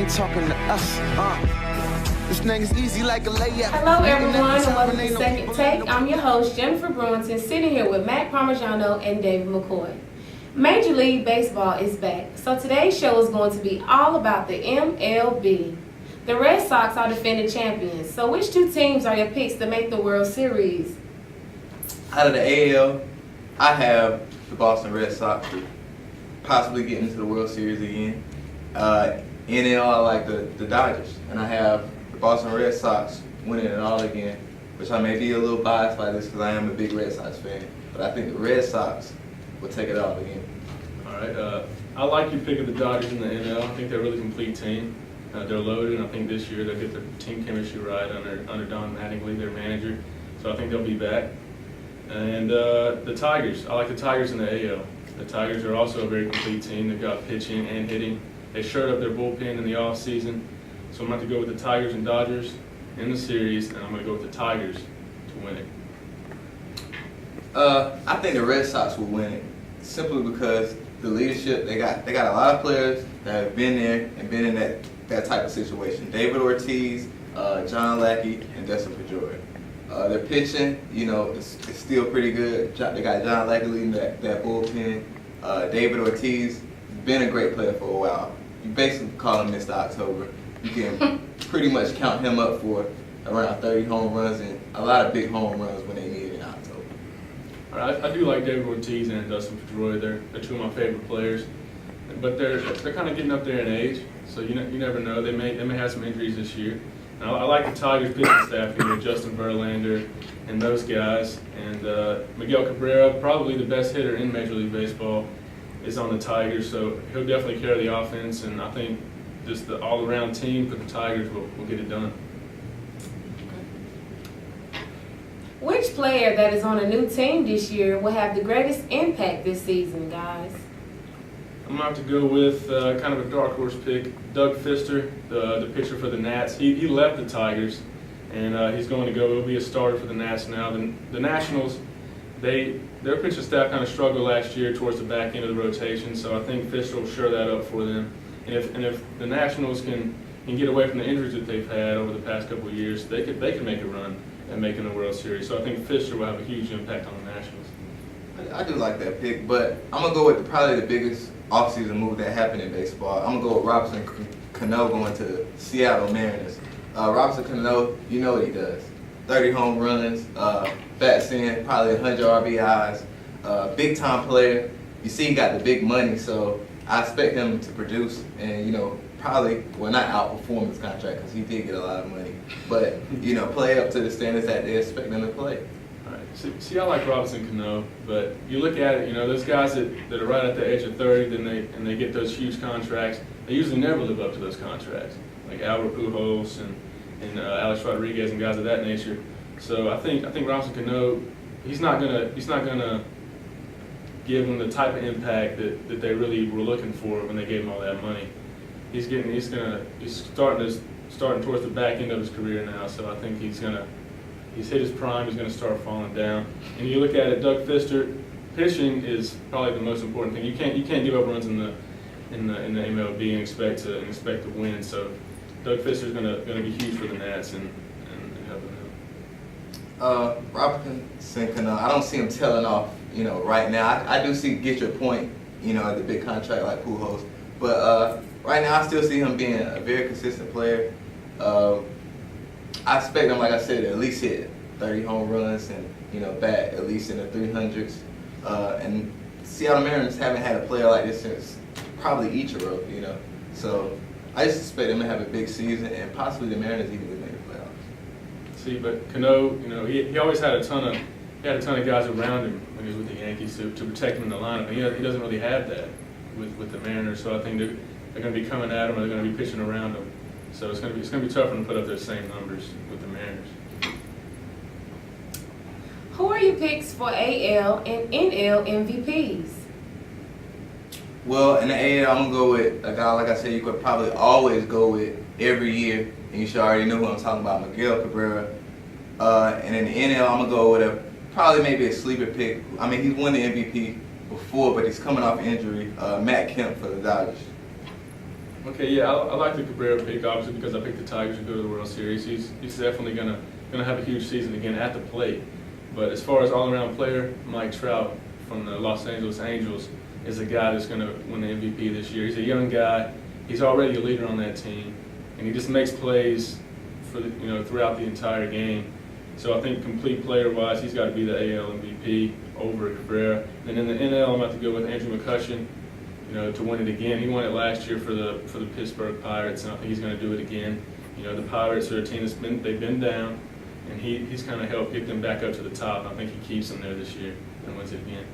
ain't talking to us. This thing is easy like a layup. Hello everyone and welcome to Second Take. I'm your host, Jennifer Brewington, sitting here with Matt Parmigiano and David McCoy. Major League Baseball is back, so today's show is going to be all about the MLB. The Red Sox are defending champions, so which two teams are your picks to make the World Series? Out of the AL, I have the Boston Red Sox possibly getting into the World Series again. NL, I like the Dodgers, and I have the Boston Red Sox winning it all again, which I may be a little biased by this because I am a big Red Sox fan, but I think the Red Sox will take it all again. All right, I like your pick of the Dodgers in the NL. I think they're a really complete team. They're loaded, and I think this year they'll get their team chemistry right under Don Mattingly, their manager. So I think they'll be back. And the Tigers, I like the Tigers in the AL. The Tigers are also a very complete team. They've got pitching and hitting. They shored up their bullpen in the offseason. So I'm going to go with the Tigers and Dodgers in the series, and I'm going to go with the Tigers to win it. I think the Red Sox will win it simply because the leadership, they got a lot of players that have been there and been in that type of situation. David Ortiz, John Lackey, and Dustin Pedroia. Their pitching, is still pretty good. They got John Lackey leading that bullpen. David Ortiz, been a great player for a while. You basically call him Mr. October. You can pretty much count him up for around 30 home runs and a lot of big home runs when they need it in October. All right, I do like David Ortiz and Dustin Pedroia. They're two of my favorite players, but they're kind of getting up there in age. So you never know. They may have some injuries this year. And I like the Tigers pitching staff here, Justin Verlander and those guys. And Miguel Cabrera, probably the best hitter in Major League Baseball, is on the Tigers. So he'll definitely carry the offense. And I think just the all-around team for the Tigers will get it done. Which player that is on a new team this year will have the greatest impact this season, guys? I'm going to have to go with kind of a dark horse pick, Doug Fister, the pitcher for the Nats. He left the Tigers, and he's going to go. He'll be a starter for the Nats now. The Nationals, their pitching staff kind of struggled last year towards the back end of the rotation, so I think Fister will shore that up for them. And if the Nationals can get away from the injuries that they've had over the past couple of years, they could make a run at making the World Series. So I think Fister will have a huge impact on the Nationals. I do like that pick, but I'm going to go with probably the biggest offseason move that happened in baseball. I'm going to go with Robinson Cano going to Seattle Mariners. Robinson Cano, you know what he does. 30 home runs, bats in, probably 100 RBIs, big-time player. You see he got the big money, so I expect him to produce and, probably, well, not outperform his contract because he did get a lot of money, but, play up to the standards that they expect him to play. All right. See, I like Robinson Cano, but you look at it, those guys that are right at the age of 30, then they get those huge contracts. They usually never live up to those contracts, like Albert Pujols and Alex Rodriguez and guys of that nature. So I think Robinson Cano, he's not gonna give them the type of impact that they really were looking for when they gave him all that money. He's starting towards the back end of his career now, so I think he's hit his prime. He's going to start falling down. And you look at it, Doug Fister, pitching is probably the most important thing. You can't give up runs in the MLB and expect to win. So Doug Fister is going to be huge for the Nats and helping them. Robinson Cano, I don't see him tailing off, right now. I do get your point, at the big contract like Pujols, but right now I still see him being a very consistent player. I expect him, like I said, to at least hit 30 home runs and, bat at least in the 300s. And Seattle Mariners haven't had a player like this since probably Ichiro, So I just expect him to have a big season and possibly the Mariners even make the playoffs. See, but Cano, he always had a ton of guys around him when he was with the Yankees to protect him in the lineup. And he doesn't really have that with the Mariners. So I think they're going to be coming at him or they're going to be pitching around him. So it's going to be tough for them to put up their same numbers with the Mariners. Who are your picks for AL and NL MVPs? Well, in the AL, I'm going to go with a guy, like I said, you could probably always go with every year, and you should already know who I'm talking about, Miguel Cabrera. And in the NL, I'm going to go with probably maybe a sleeper pick. I mean, he's won the MVP before, but he's coming off injury, Matt Kemp for the Dodgers. Okay, yeah, I like the Cabrera pick, obviously, because I picked the Tigers to go to the World Series. He's definitely gonna have a huge season again at the plate. But as far as all-around player, Mike Trout from the Los Angeles Angels is a guy that's gonna win the MVP this year. He's a young guy. He's already a leader on that team, and he just makes plays for throughout the entire game. So I think complete player-wise, he's got to be the AL MVP over Cabrera. And in the NL, I'm about to go with Andrew McCutchen, to win it again. He won it last year for the Pittsburgh Pirates, and I think he's going to do it again. The Pirates are a team they've been down, and he's kind of helped get them back up to the top. I think he keeps them there this year and wins it again.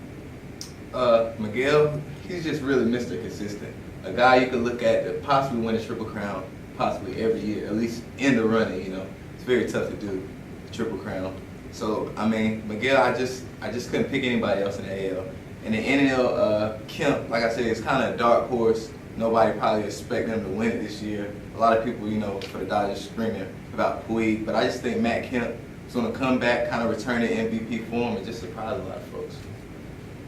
Miguel, he's just really Mr. Consistent. A guy you could look at to possibly win a Triple Crown possibly every year, at least in the running. It's very tough to do Triple Crown. So I mean, Miguel, I just couldn't pick anybody else in the AL. And the NL, Kemp, like I said, is kind of a dark horse. Nobody probably expect them to win it this year. A lot of people, for the Dodgers screaming about Puig, but I just think Matt Kemp is going to come back, kind of return to MVP form, and just surprise a lot of folks.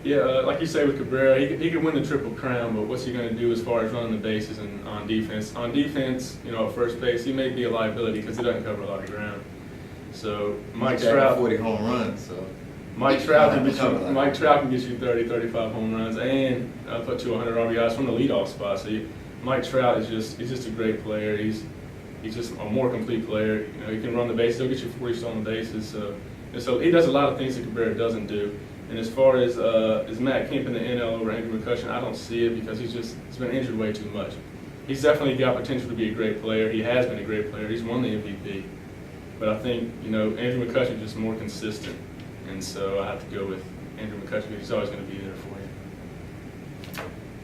Yeah, like you say with Cabrera, he could win the Triple Crown, but what's he going to do as far as running the bases and on defense? On defense, at first base, he may be a liability because he doesn't cover a lot of ground. So Mike Trout, 40 home runs. So Mike Trout can get you 30, 35 home runs and put you 100 RBIs from the leadoff spot. So Mike Trout is just a great player. He's just a more complete player. He can run the bases. He'll get you 40 stolen bases. So he does a lot of things that Cabrera doesn't do. And as far as Matt Kemp in the NL over Andrew McCutchen, I don't see it because he's been injured way too much. He's definitely got potential to be a great player. He has been a great player. He's won the MVP. But I think, Andrew McCutchen is just more consistent. And so I have to go with Andrew McCutchen because he's always going to be there for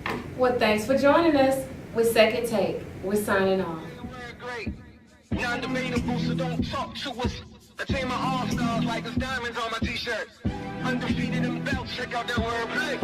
you. Well, thanks for joining us with Second Take. We're signing off. Non-debatable, so don't talk to us. A team of all-stars like there's diamonds on my t-shirt. Undefeated in belts, check out that wordplay.